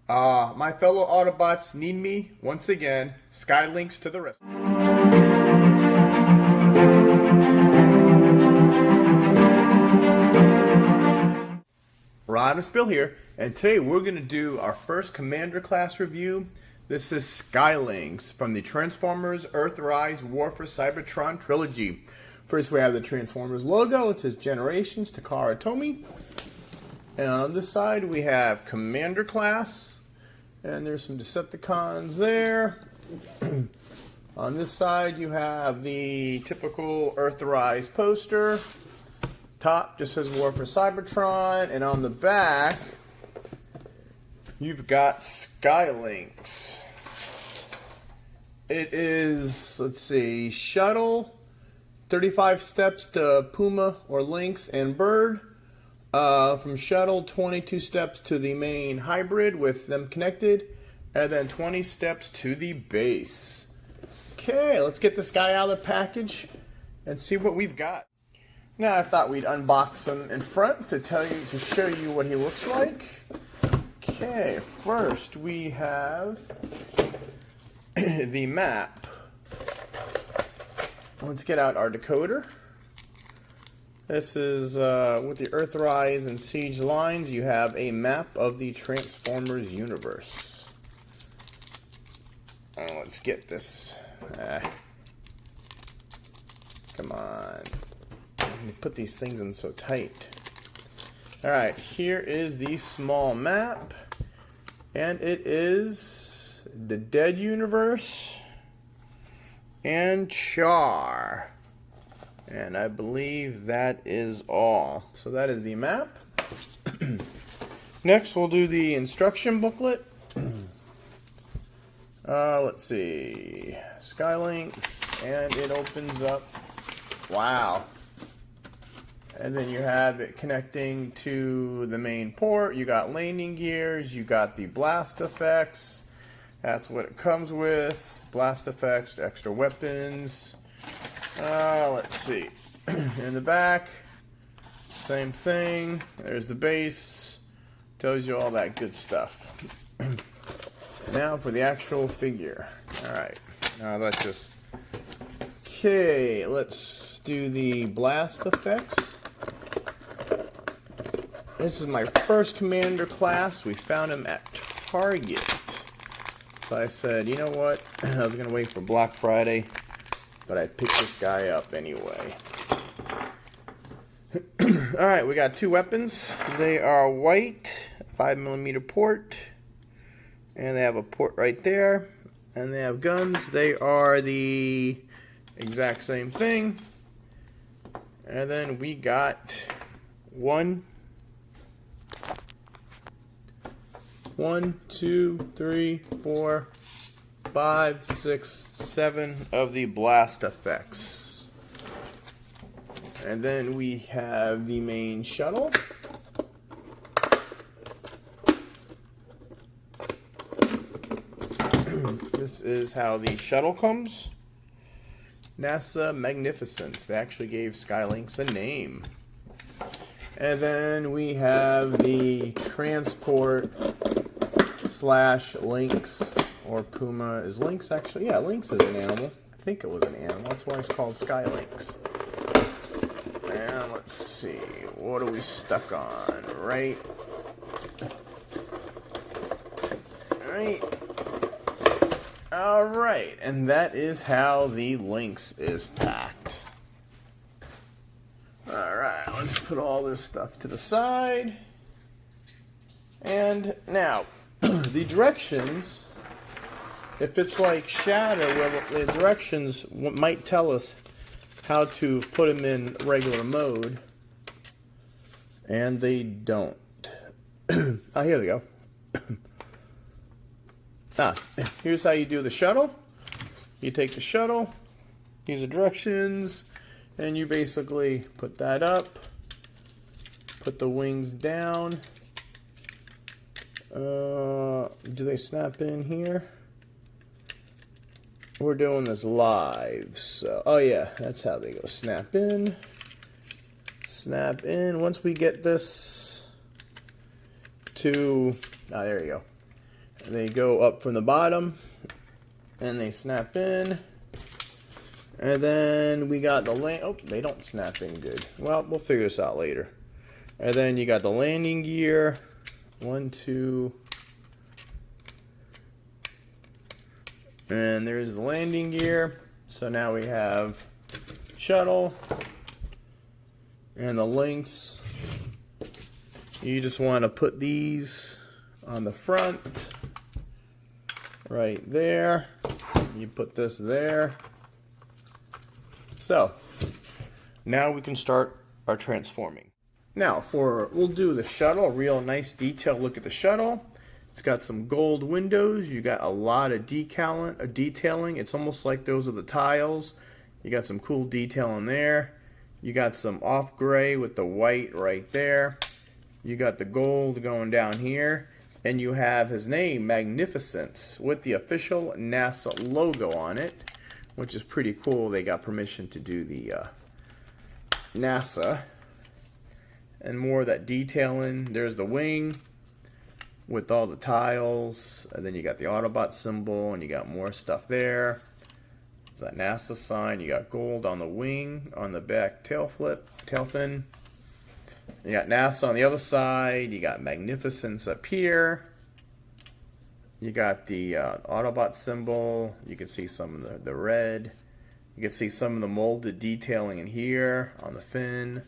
My fellow Autobots need me once again. Lynx to the rescue. Rodimusbill here, and today we're going to do our first Commander class review. This is Lynx from the Transformers Earthrise War for Cybertron trilogy. First we have the Transformers logo. It says Generations Takara Tomy. And on this side we have Commander class. And there's some Decepticons there. On this side you have the typical Earthrise poster. Top just says War for Cybertron. And on the back you've got Lynx. It is, let's see, Shuttle, 35 steps to Puma or Lynx and Bird. From Shuttle, 22 steps to the main hybrid with them connected. And then 20 steps to the base. Okay, let's get this guy out of the package and see what we've got. Now I thought we'd unbox him in front to show you what he looks like. Okay, first we have the map. Let's get out our decoder. This is with the Earthrise and Siege lines. You have a map of the Transformers universe. Let's get this. Come on. Put these things in so tight. Alright, here is the small map. And it is the Dead Universe and Char. And I believe that is all. So that is the map. Next we'll do the instruction booklet. Let's see. Lynx, and it opens up. Wow. And then you have it connecting to the main port. You got landing gears. You got the blast effects. That's what it comes with. Blast effects, extra weapons. Let's see. In the back, same thing. There's the base. Tells you all that good stuff. Now for the actual figure. Alright. Now let's just... Okay, let's do the blast effects. This is my first Commander class. We found him at Target. So I said, you know what? I was going to wait for Black Friday, but I picked this guy up anyway. Alright, we got two weapons. They are white, 5mm port, and they have a port right there. And they have guns. They are the exact same thing. And then we got one, two, three, 4, 5, 6, 7 of the blast effects. And then we have the main shuttle. This is how the shuttle comes. NASA Magnificence. They actually gave Lynx a name. And then we have the transport / Lynx, or Puma. Is Lynx actually? Yeah, Lynx is an animal. I think it was an animal. That's why it's called Lynx. And let's see. What are we stuck on? Right. Alright. And that is how the Lynx is packed. Alright, let's put all this stuff to the side. And now, the directions, if it's like Shadow, well, the directions might tell us how to put them in regular mode. And they don't. Oh, here we go. Here's how you do the shuttle. You take the shuttle, these are directions, and you basically put that up, put the wings down. Do they snap in here? We're doing this live, so oh yeah, that's how they go. Snap in. Once we get this to, there you go. They go up from the bottom and they snap in. And then we got the oh, they don't snap in good. Well, we'll figure this out later. And then you got the landing gear. 1, 2. And there's the landing gear. So now we have shuttle and the Lynx. You just want to put these on the front right there. You put this there. So now we can start our transforming. Now we'll do the shuttle, a real nice detailed look at the shuttle. It's got some gold windows. You got a lot of detailing. It's almost like those are the tiles. You got some cool detail in there. You got some off gray with the white right there. You got the gold going down here. And you have his name, Magnificence, with the official NASA logo on it, which is pretty cool. They got permission to do the NASA. And more of that detailing. There's the wing with all the tiles, and then you got the Autobot symbol, and you got more stuff there. There's that NASA sign. You got gold on the wing, on the back tail fin. You got NASA on the other side. You got Magnificence up here. You got the Autobot symbol. You can see some of the red. You can see some of the molded detailing in here on the fin.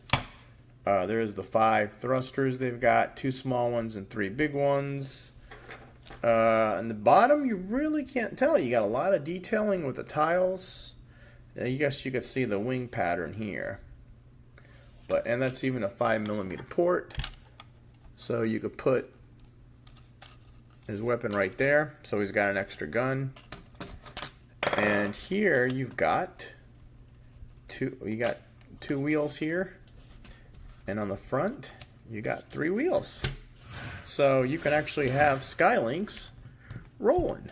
There's the 5 thrusters they've got, 2 small ones and 3 big ones. On the bottom, you really can't tell. You got a lot of detailing with the tiles. I guess you could see the wing pattern here. And that's even a 5mm port. So you could put his weapon right there. So he's got an extra gun. And here you've got two wheels here. And on the front, you got 3 wheels. So you can actually have Lynx rolling.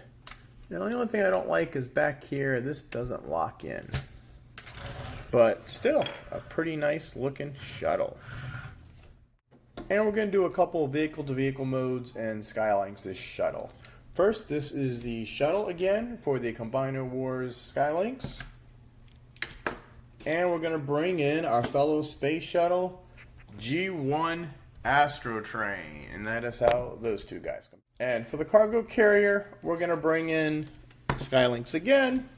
Now, the only thing I don't like is back here, this doesn't lock in. But still, a pretty nice looking shuttle. And we're going to do a couple vehicle-to-vehicle modes and Lynx's shuttle. First, this is the shuttle again for the Combiner Wars Lynx. And we're going to bring in our fellow space shuttle, G1 Astro Train, and that is how those two guys come. And for the cargo carrier, we're going to bring in Lynx again,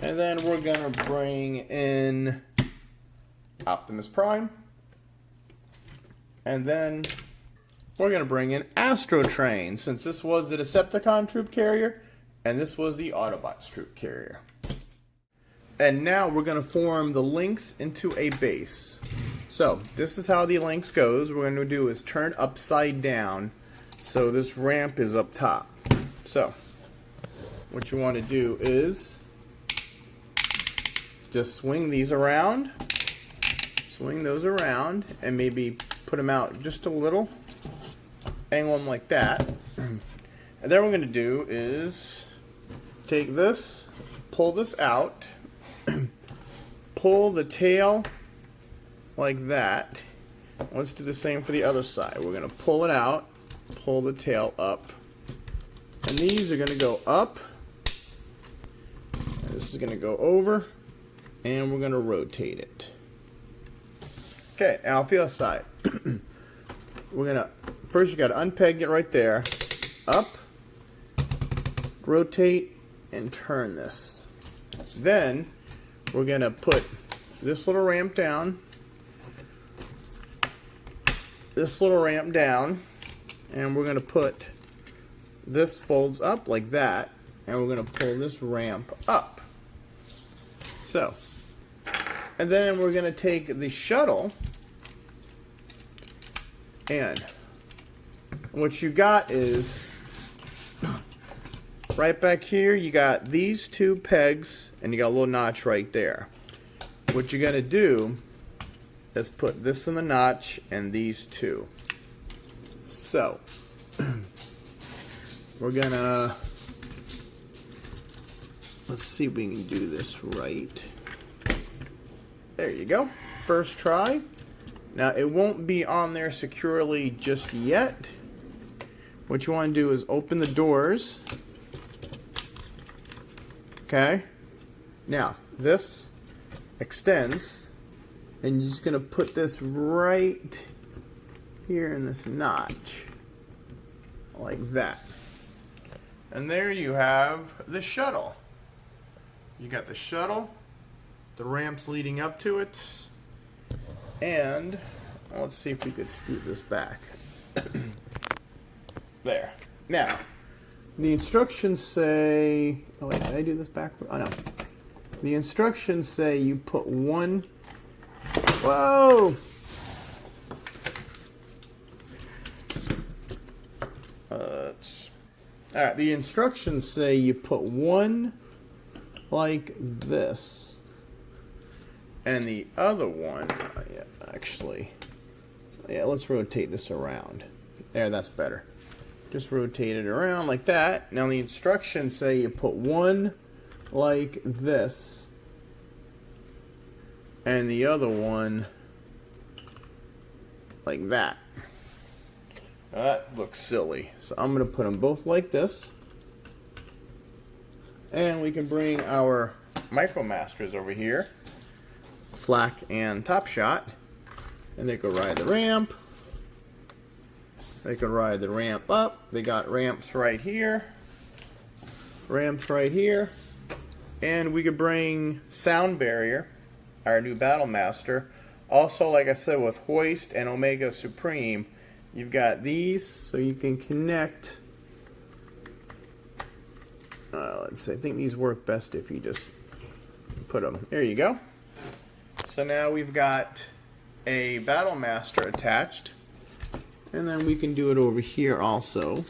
and then we're going to bring in Optimus Prime, and then we're going to bring in Astro Train, since this was the Decepticon troop carrier, and this was the Autobots troop carrier. And now we're going to form the Lynx into a base. So this is how the Lynx goes. What we're going to do is turn upside down, so this ramp is up top. So what you want to do is just swing these around, swing those around, and maybe put them out just a little, angle them like that. And then what we're going to do is take this, pull this out, pull the tail like that. Let's do the same for the other side. We're going to pull it out, pull the tail up, and these are going to go up, and this is going to go over, and we're going to rotate it. Okay, now for the other side. We're going to, first you got to unpeg it right there, up, rotate, and turn this. Then we're going to put this little ramp down, this little ramp down, and we're going to put this folds up like that, and we're going to pull this ramp up. So, and then we're going to take the shuttle, and what you got is right back here, you got these 2 pegs, and you got a little notch right there. What you're going to do is put this in the notch and these 2. So, we're going to, let's see if we can do this right. There you go. First try. Now, it won't be on there securely just yet, what you want to do is open the doors. Okay? Now, this extends, and you're just going to put this right here in this notch. Like that. And there you have the shuttle. You got the shuttle, the ramps leading up to it, and let's see if we could scoot this back. There. Now, the instructions say... Oh wait, did I do this backward? Oh no. The instructions say you put one... Whoa! Alright, the instructions say you put one like this. And the other one... yeah, actually... Yeah, let's rotate this around. There, that's better. Just rotate it around like that. Now the instructions say you put one like this. And the other one like that. That looks silly. So I'm going to put them both like this. And we can bring our Micromasters over here. Flak and Top Shot. And they could ride the ramp. They could ride the ramp up. They got ramps right here. Ramps right here. And we could bring Sound Barrier, our new Battle Master. Also, like I said, with Hoist and Omega Supreme, you've got these so you can connect. Let's see, I think these work best if you just put them. There you go. So now we've got a Battle Master attached. And then we can do it over here also.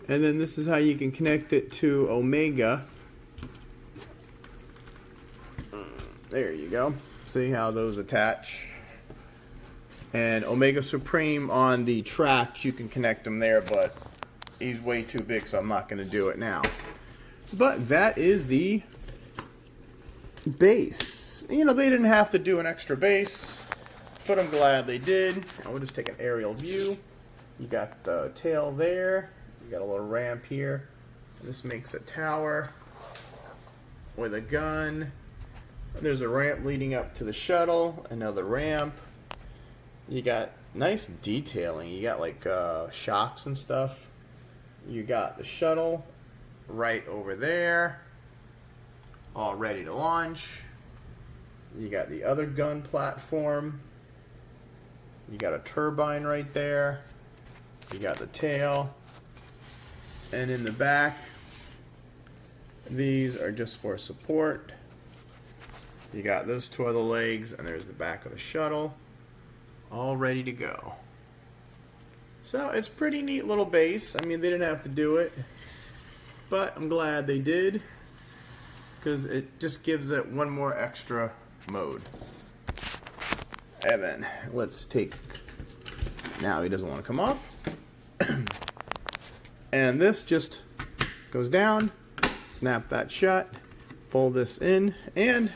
And then this is how you can connect it to Omega. There you go. See how those attach. And Omega Supreme on the tracks, you can connect them there, but he's way too big, so I'm not going to do it now. But that is the base. You know, they didn't have to do an extra base, but I'm glad they did. And we'll just take an aerial view. You got the tail there. You got a little ramp here. This makes a tower with a gun. There's a ramp leading up to the shuttle. Another ramp. You got nice detailing. You got like shocks and stuff. You got the shuttle right over there, all ready to launch. You got the other gun platform. You got a turbine right there. You got the tail. And in the back, these are just for support. You got those two other legs, and there's the back of the shuttle, all ready to go. So it's a pretty neat little base. I mean, they didn't have to do it, but I'm glad they did, because it just gives it one more extra mode. And then let's take, now he doesn't want to come off. And this just goes down, snap that shut, fold this in, and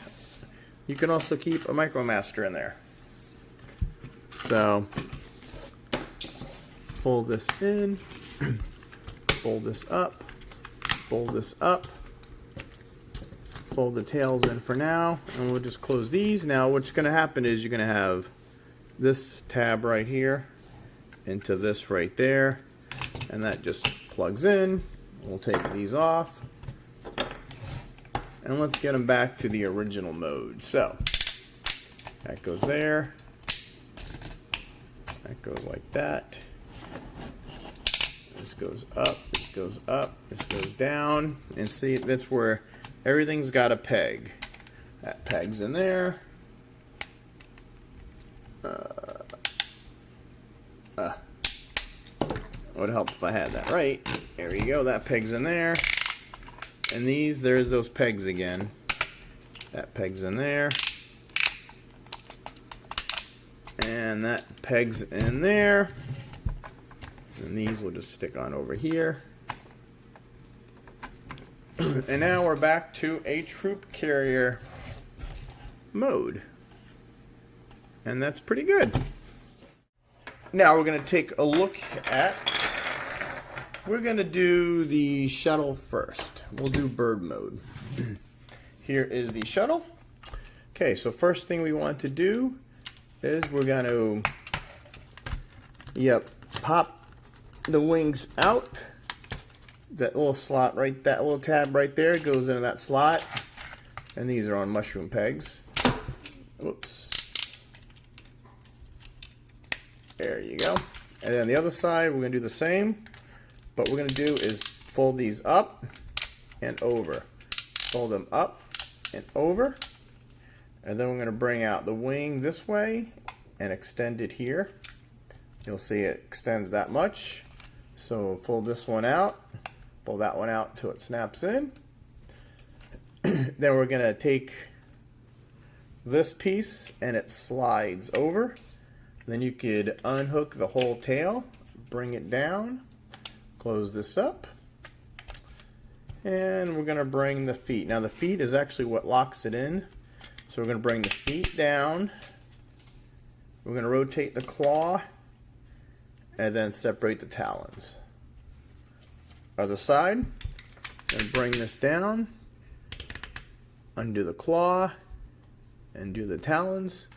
you can also keep a Micromaster in there. So fold this in, fold this up, fold this up, fold the tails in for now, and we'll just close these. Now what's going to happen is you're going to have this tab right here into this right there, and that just plugs in. We'll take these off, and let's get them back to the original mode. So that goes there, that goes like that, this goes up, this goes up, this goes down, and see, that's where everything's got a peg. That peg's in there. It would help if I had that right. There you go, that peg's in there. And these, there's those pegs again. That peg's in there. And that peg's in there. And these will just stick on over here. And now we're back to a troop carrier mode. And that's pretty good. Now we're going to take a look at, we're going to do the shuttle first. We'll do bird mode. Here is the shuttle. Okay, so first thing we want to do is we're going to, pop the wings out. That little slot right, that little tab right there goes into that slot. And these are on mushroom pegs. Whoops. There you go. And then the other side, we're going to do the same. What we're going to do is fold these up and over. Fold them up and over. And then we're going to bring out the wing this way and extend it here. You'll see it extends that much. So fold this one out. Pull that one out until it snaps in. Then we're going to take this piece and it slides over. Then you could unhook the whole tail, bring it down, close this up, and we're going to bring the feet. Now the feet is actually what locks it in. So we're going to bring the feet down. We're going to rotate the claw and then separate the talons. Other side, and bring this down, undo the claw, and do the talons.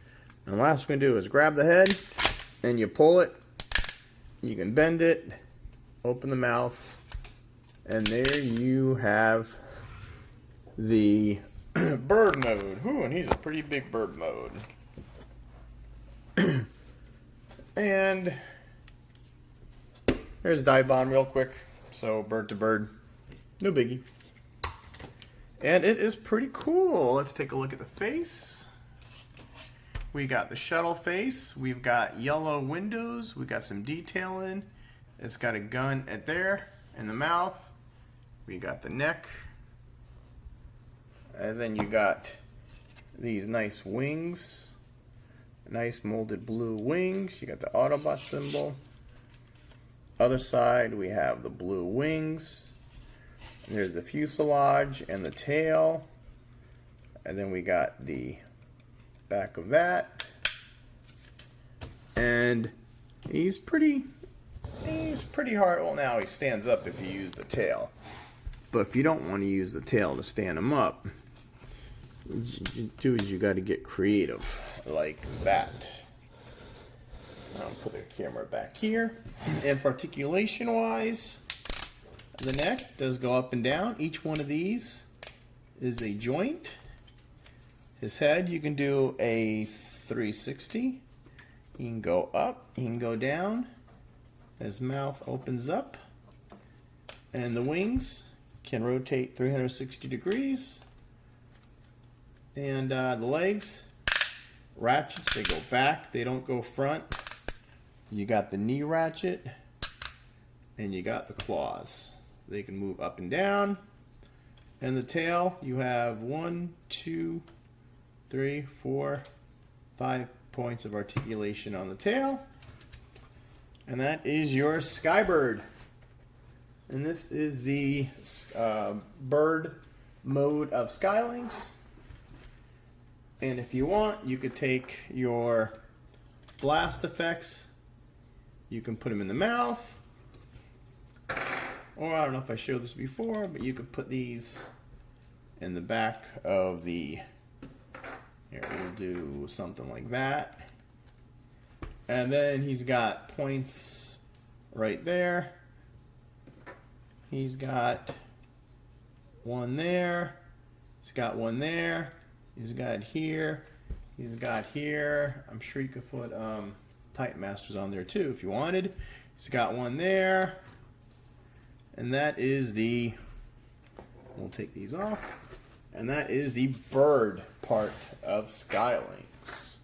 And the last we're going to do is grab the head, and you pull it, you can bend it, open the mouth, and there you have the bird mode. Ooh, and he's a pretty big bird mode. And there's dive bond real quick. So bird to bird, no biggie. And it is pretty cool. Let's take a look at the face. We got the shuttle face. We've got yellow windows. We got some detailing. It's got a gun at there in the mouth. We got the neck. And then you got these nice wings. Nice molded blue wings. You got the Autobot symbol. Other side, we have the blue wings. There's the fuselage and the tail. And then we got the back of that. And he's pretty hard. Well, now he stands up if you use the tail. But if you don't want to use the tail to stand him up, what you do is you got to get creative like that. I'll put the camera back here. And for articulation wise, the neck does go up and down. Each one of these is a joint. His head, you can do a 360. He can go up, he can go down. His mouth opens up. And the wings can rotate 360 degrees. And the legs, ratchets, they go back, they don't go front. You got the knee ratchet, and you got the claws. They can move up and down. And the tail, you have 1, 2, 3, 4, 5 points of articulation on the tail. And that is your Skybird. And this is the bird mode of Skylynx. And if you want, you could take your blast effects. You can put them in the mouth. Or I don't know if I showed this before, but you could put these in the back of the, here we'll do something like that. And then he's got points right there. He's got one there. He's got one there. He's got here. He's got here. I'm sure you could put Titan Masters on there too if you wanted. He's got one there. And that is the, we'll take these off. And that is the bird part of Skylynx.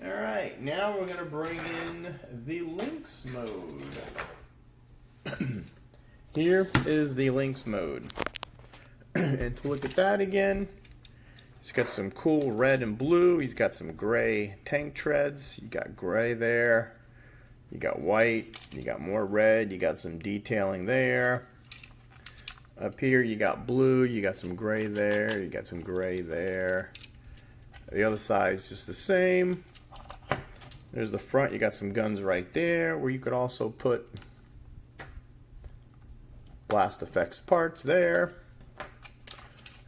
Alright, now we're going to bring in the Lynx mode. Here is the Lynx mode. And to look at that again, he's got some cool red and blue. He's got some gray tank treads. You got gray there. You got white. You got more red. You got some detailing there. Up here you got blue. You got some gray there. You got some gray there. The other side is just the same. There's the front. You got some guns right there where you could also put blast effects parts there.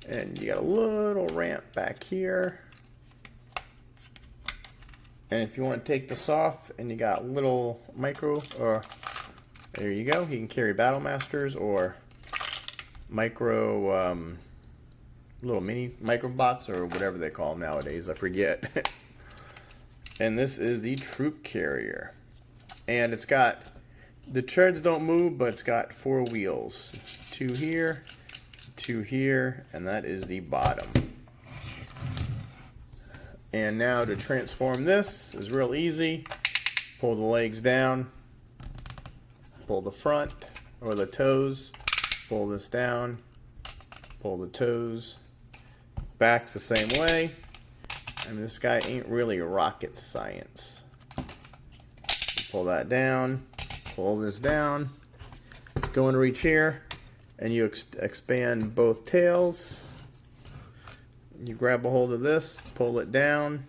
And you got a little ramp back here. And if you want to take this off, and you got little micro, or there you go. You can carry Battlemasters or micro, little mini microbots or whatever they call them nowadays. I forget. And this is the troop carrier. And it's got, the treads don't move, but it's got 4 wheels. 2 here, 2 here, and that is the bottom. And now to transform this is real easy. Pull the legs down, pull the front or the toes, pull this down, pull the toes. Back's the same way. I mean, this guy ain't really rocket science. Pull that down, pull this down, go and reach here, and you expand both tails. You grab a hold of this, pull it down,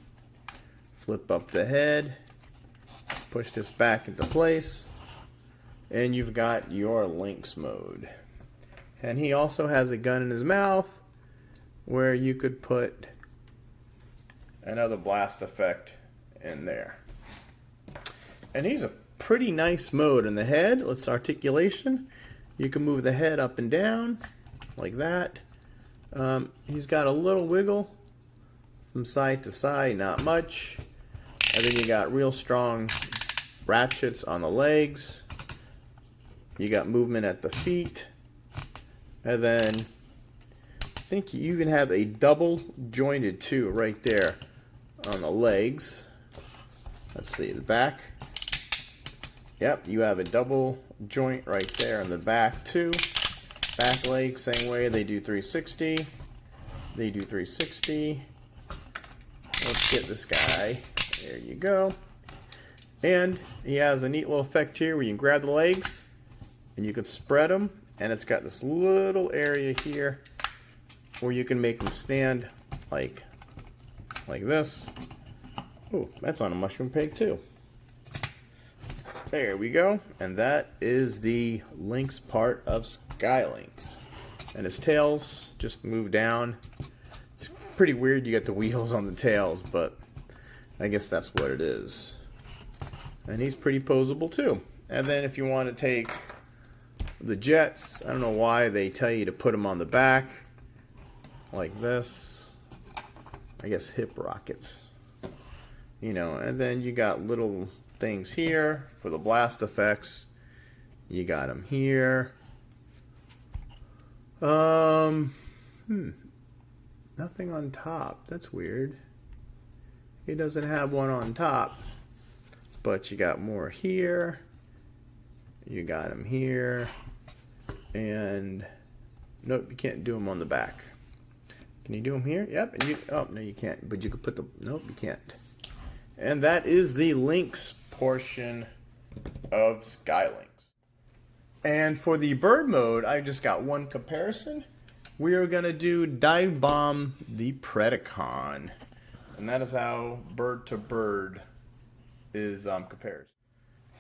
flip up the head, push this back into place, and you've got your Lynx mode. And he also has a gun in his mouth where you could put another blast effect in there. And he's a pretty nice mode. In the head, let's articulation. You can move the head up and down like that. He's got a little wiggle from side to side, not much. And then you got real strong ratchets on the legs. You got movement at the feet. And then I think you even have a double jointed too right there on the legs. Let's see, the back. Yep, you have a double joint right there in the back too. Back leg, same way, they do 360. They do 360. Let's get this guy. There you go. And he has a neat little effect here where you can grab the legs and you can spread them. And it's got this little area here where you can make them stand like this. Oh, that's on a mushroom pig too. There we go. And that is the Lynx part of Skylynx. And his tails just move down. It's pretty weird you get the wheels on the tails, but I guess that's what it is. And he's pretty posable too. And then if you want to take the jets, I don't know why they tell you to put them on the back like this. I guess hip rockets. You know, and then you got little things here for the blast effects. You got them here. Nothing on top. That's weird. He doesn't have one on top, but you got more here. You got him here, and nope, you can't do them on the back. Can you do them here? Yep. And you, oh no, you can't. But you could put the, nope, you can't. And that is the Lynx portion of Skylynx. And for the bird mode, I just got one comparison. We are going to do Dive Bomb the Predacon. And that is how bird to bird is compared.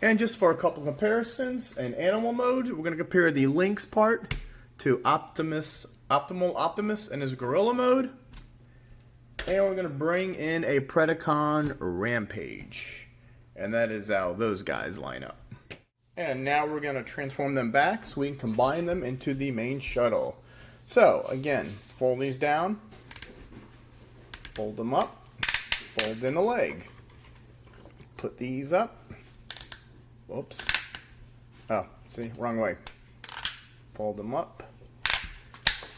And just for a couple comparisons, in animal mode, we're going to compare the Lynx part to Optimal Optimus in his gorilla mode. And we're going to bring in a Predacon Rampage. And that is how those guys line up. And now we're going to transform them back so we can combine them into the main shuttle. So, again, fold these down, fold them up, fold in the leg. Put these up. Whoops. Oh, see, wrong way. Fold them up.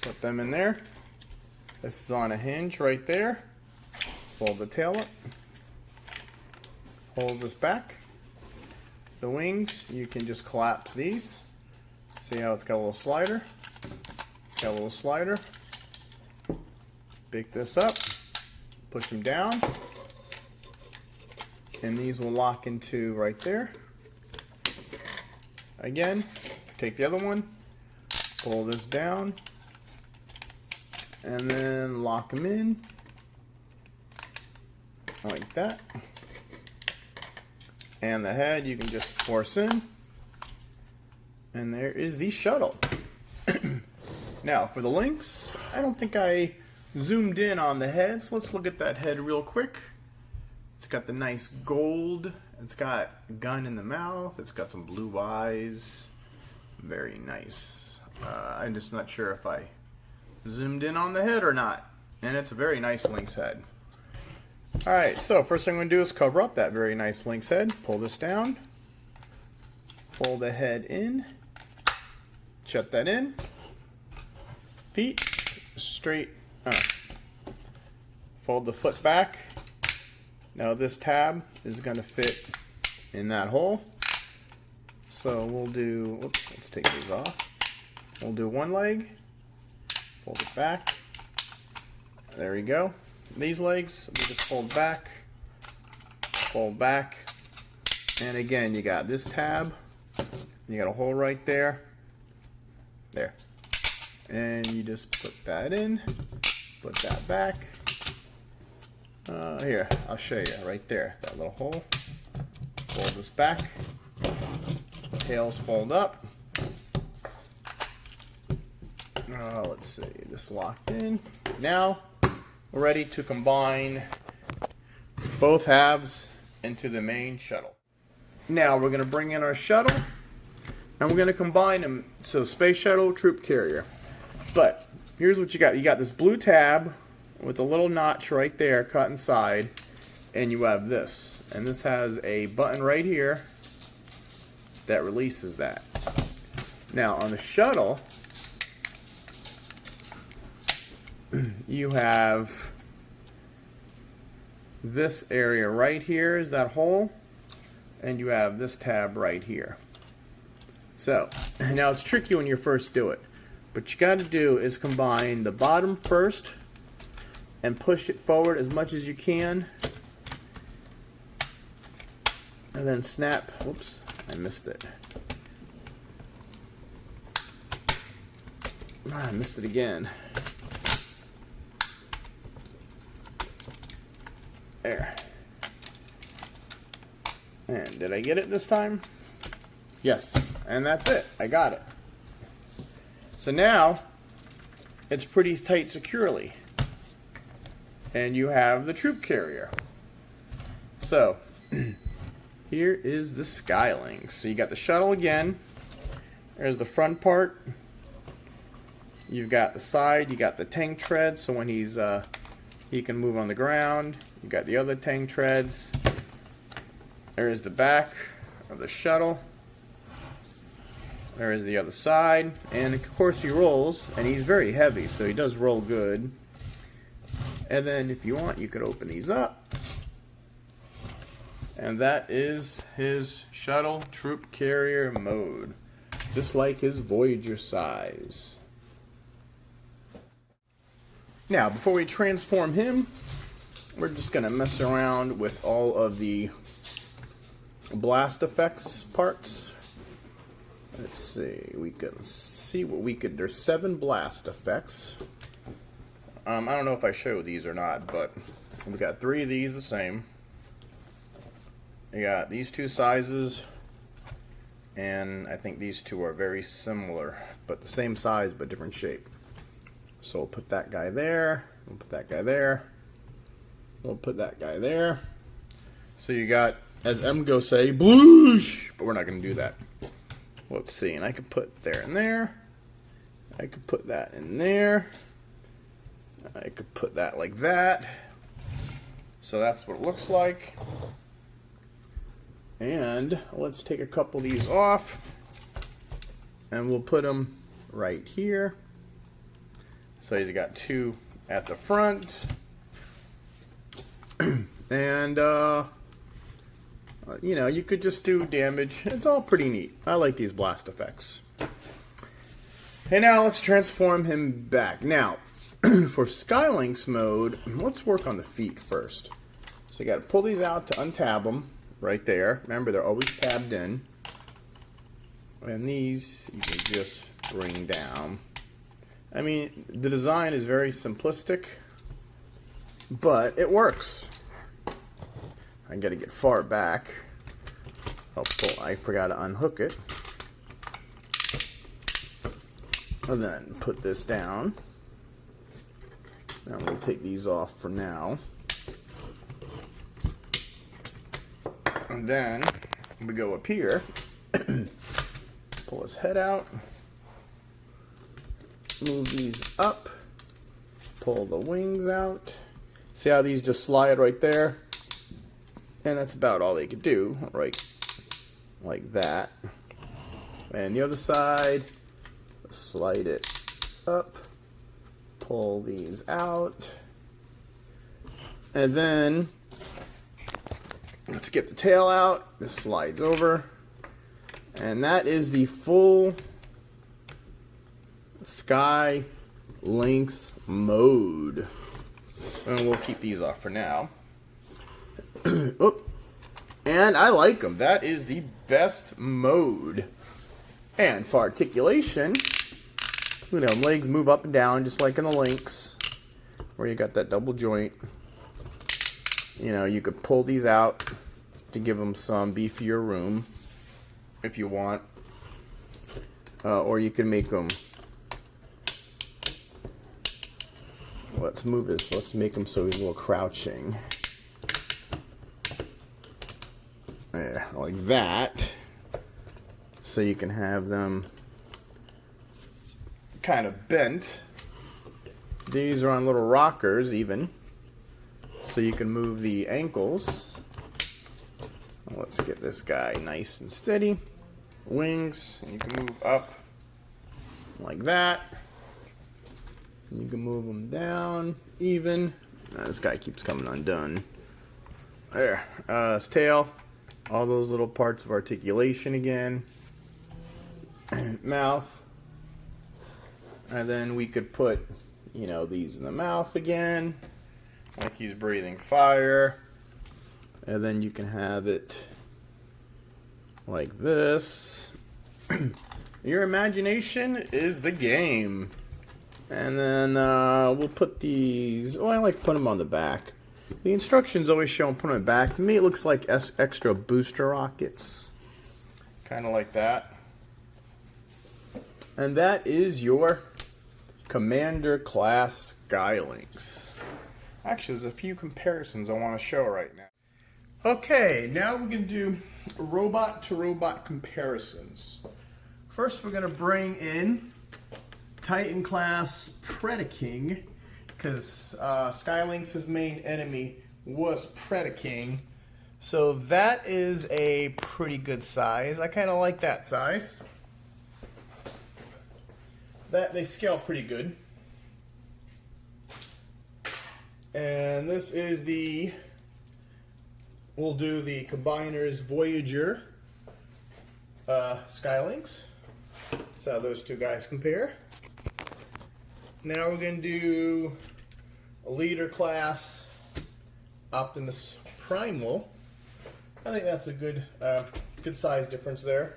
Put them in there. This is on a hinge right there. Fold the tail up. Holds us back. The wings, you can just collapse these. See how it's got a little slider? It's got a little slider. Pick this up. Push them down. And these will lock into right there. Again, take the other one. Pull this down. And then lock them in. Like that. And the head you can just force in. And there is the shuttle. Now, for the Lynx, I don't think I zoomed in on the head, so let's look at that head real quick. It's got the nice gold. It's got a gun in the mouth. It's got some blue eyes. Very nice. I'm just not sure if I zoomed in on the head or not. And it's a very nice Lynx head. Alright, so first thing I'm going to do is cover up that very nice Lynx head. Pull this down. Pull the head in. Shut that in. Feet straight. Fold the foot back. Now this tab is going to fit in that hole. So we'll do, oops, let's take these off. We'll do one leg. Fold it back. There we go. These legs, we just fold back. Fold back. And again, you got this tab. You got a hole right there. There. And you just put that in. Put that back. Here, I'll show you right there. That little hole. Fold this back. Tails fold up. Let's see, this locked in. Now we're ready to combine both halves into the main shuttle. Now we're going to bring in our shuttle and we're going to combine them. So Space Shuttle, Troop Carrier. But here's what you got. You got this blue tab with a little notch right there cut inside, and you have this. And this has a button right here that releases that. Now on the shuttle, you have this area right here is that hole, and you have this tab right here. So now it's tricky when you first do it. What you got to do is combine the bottom first and push it forward as much as you can. And then snap. Whoops, I missed it. I missed it again. There. And did I get it this time? Yes, and that's it. I got it. So now it's pretty tight securely. And you have the troop carrier. So here is the Lynx. So you got the shuttle again. There's the front part. You've got the side. You got the tank tread, so when he's he can move on the ground. You got the other tank treads. There is the back of the shuttle. There is the other side, and of course he rolls, and he's very heavy, so he does roll good. And then if you want, you could open these up. And that is his shuttle troop carrier mode. Just like his Voyager size. Now, before we transform him, we're just going to mess around with all of the blast effects parts. Let's see, we can see what we could, there's 7 blast effects. I don't know if I show these or not, but we got 3 of these the same. You got these 2 sizes, and I think these 2 are very similar, but the same size but different shape. So we'll put that guy there, we'll put that guy there, we'll put that guy there. So you got, as M go say, bloosh, but we're not going to do that. Let's see, and I could put there and there. I could put that in there. I could put that like that. So that's what it looks like. And let's take a couple of these off. And we'll put them right here. So he's got 2 at the front. And, you know, you could just do damage. It's all pretty neat. I like these blast effects. And now let's transform him back. Now, for Lynx mode, let's work on the feet first. So you got to pull these out to untab them right there. Remember, they're always tabbed in. And these you can just bring down. I mean, the design is very simplistic, but it works. I got to get far back. I forgot to unhook it. And then put this down. Now we'll take these off for now. And then we go up here, pull his head out, move these up, pull the wings out. See how these just slide right there? And that's about all they could do, right? Like that. And the other side, slide it up, pull these out, and then let's get the tail out. This slides over, and that is the full Sky Lynx mode. And we'll keep these off for now. Oop. And I like them. That is the best mode. And for articulation, you know, legs move up and down just like in the Lynx, where you got that double joint. You know, you could pull these out to give them some beefier room if you want. Or you can make them, let's move this, let's make him so he's a little crouching. Yeah, like that. So you can have them kind of bent. These are on little rockers even. So you can move the ankles. Let's get this guy nice and steady. Wings, and you can move up like that. And you can move them down even. Now this guy keeps coming undone. There, his tail. All those little parts of articulation again. Mouth. And then we could put, you know, these in the mouth again. Like he's breathing fire. And then you can have it like this. Your imagination is the game. And then we'll put these, oh, I like to put them on the back. The instructions always show them put them on the back. To me it looks like extra booster rockets. Kind of like that. And that is your Commander class Sky Lynx. Actually, there's a few comparisons I want to show right now. Okay, now we're going to do robot to robot comparisons. First, we're going to bring in Titan class Predaking, because Sky Lynx's main enemy was Predaking. So that is a pretty good size. I kind of like that size. That they scale pretty good. And this is the, we'll do the Combiner's Voyager Sky Lynx. So those two guys compare. Now we're going to do a Leader class Optimus Primal. I think that's a good good size difference there.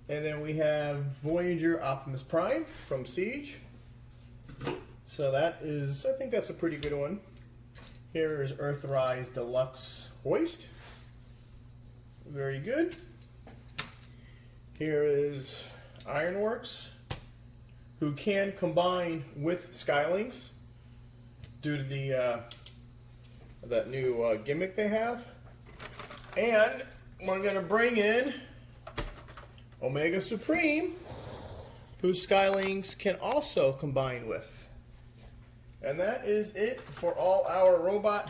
And then we have Voyager Optimus Prime from Siege. So that is, I think that's a pretty good one. Here is Earthrise Deluxe Hoist. Very good. Here is Ironworks, who can combine with Sky Lynx due to the that new gimmick they have. And we're going to bring in Omega Supreme, who Sky Lynx can also combine with. And that is it for all our robot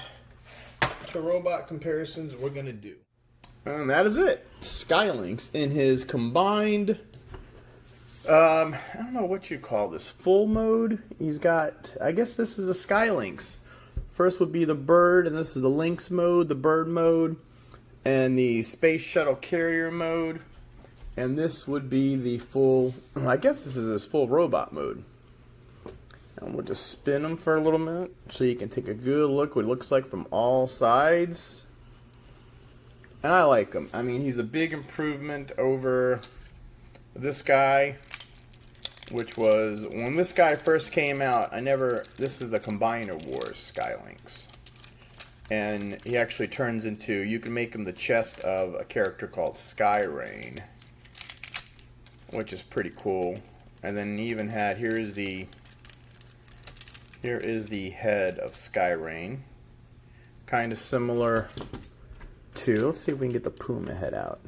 to robot comparisons we're going to do. And that is it. Sky Lynx in his combined, I don't know what you call this, full mode. He's got, I guess this is a Sky Lynx. First would be the bird, and this is the Lynx mode, the bird mode, and the Space Shuttle carrier mode. And this would be the full, I guess this is his full robot mode. And we'll just spin him for a little minute so you can take a good look what it looks like from all sides. And I like him. I mean, he's a big improvement over this guy, which was, when this guy first came out, this is the Combiner Wars Sky Lynx. And he actually turns into, you can make him the chest of a character called Skyrain, which is pretty cool. And then he even had, here is the head of Skyrain, kind of similar to, let's see if we can get the Puma head out.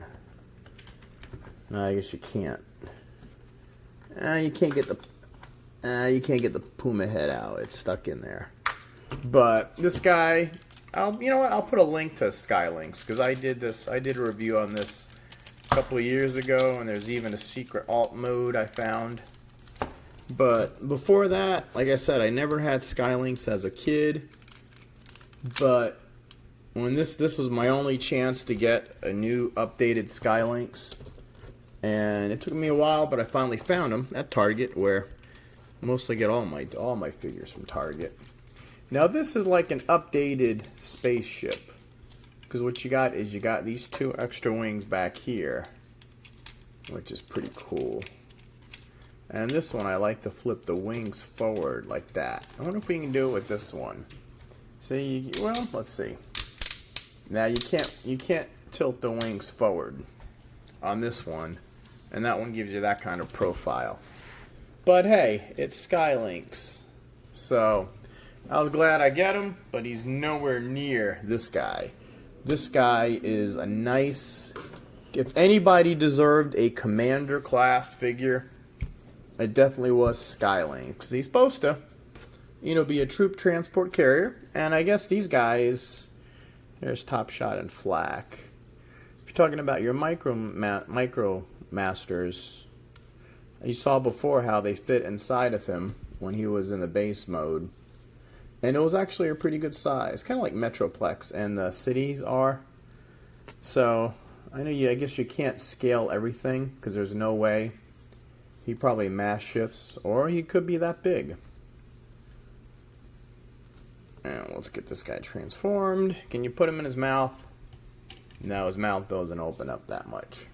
No, I guess you can't. You can't get the Puma head out. It's stuck in there. But this guy, you know what? I'll put a link to Skylynx, because I did a review on this a couple of years ago, and there's even a secret alt mode I found. But before that, like I said, I never had Skylynx as a kid. But when this was my only chance to get a new updated Skylynx, and it took me a while, but I finally found them at Target, where I mostly get all my figures from Target. Now this is like an updated spaceship, because what you got is you got these 2 extra wings back here, which is pretty cool. And this one, I like to flip the wings forward like that. I wonder if we can do it with this one. See, well, let's see. Now you can't tilt the wings forward on this one, and that one gives you that kind of profile. But hey, it's Skylynx, so I was glad I get him, but he's nowhere near this guy. This guy is a nice, if anybody deserved a commander class figure, it definitely was Skylynx. He's supposed to, you know, be a troop transport carrier. And I guess these guys, here's Top Shot and Flak. If you're talking about your Micromasters, you saw before how they fit inside of him when he was in the base mode. And it was actually a pretty good size, kind of like Metroplex and the cities are. So I guess you can't scale everything, because there's no way. He probably mass shifts, or he could be that big. And let's get this guy transformed. Can you put him in his mouth? No, his mouth doesn't open up that much.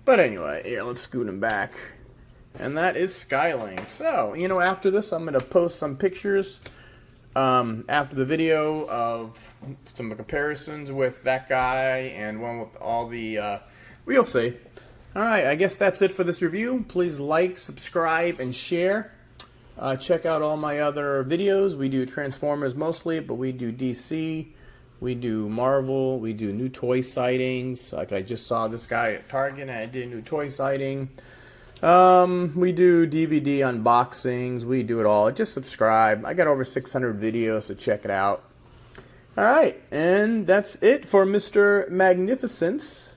But anyway, here, let's scoot him back. And that is Skylynx. So, you know, after this, I'm going to post some pictures after the video of some comparisons with that guy and one with all the, we'll see. Alright, I guess that's it for this review. Please like, subscribe, and share. Check out all my other videos. We do Transformers mostly, but we do DC, we do Marvel, we do new toy sightings. Like I just saw this guy at Target and I did a new toy sighting. We do DVD unboxings. We do it all. Just subscribe. I got over 600 videos, so check it out. Alright, and that's it for Mr. Magnificence.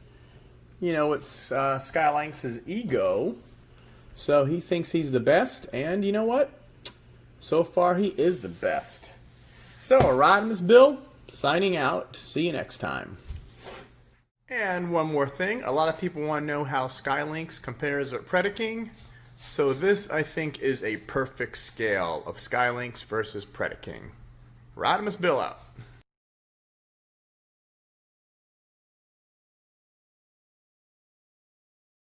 You know, it's Skylynx's ego. So he thinks he's the best, and you know what? So far he is the best. So, Rodimusbill, signing out. See you next time. And one more thing, a lot of people want to know how Skylynx compares with Predaking. So this, I think, is a perfect scale of Skylynx versus Predaking. Rodimusbill out.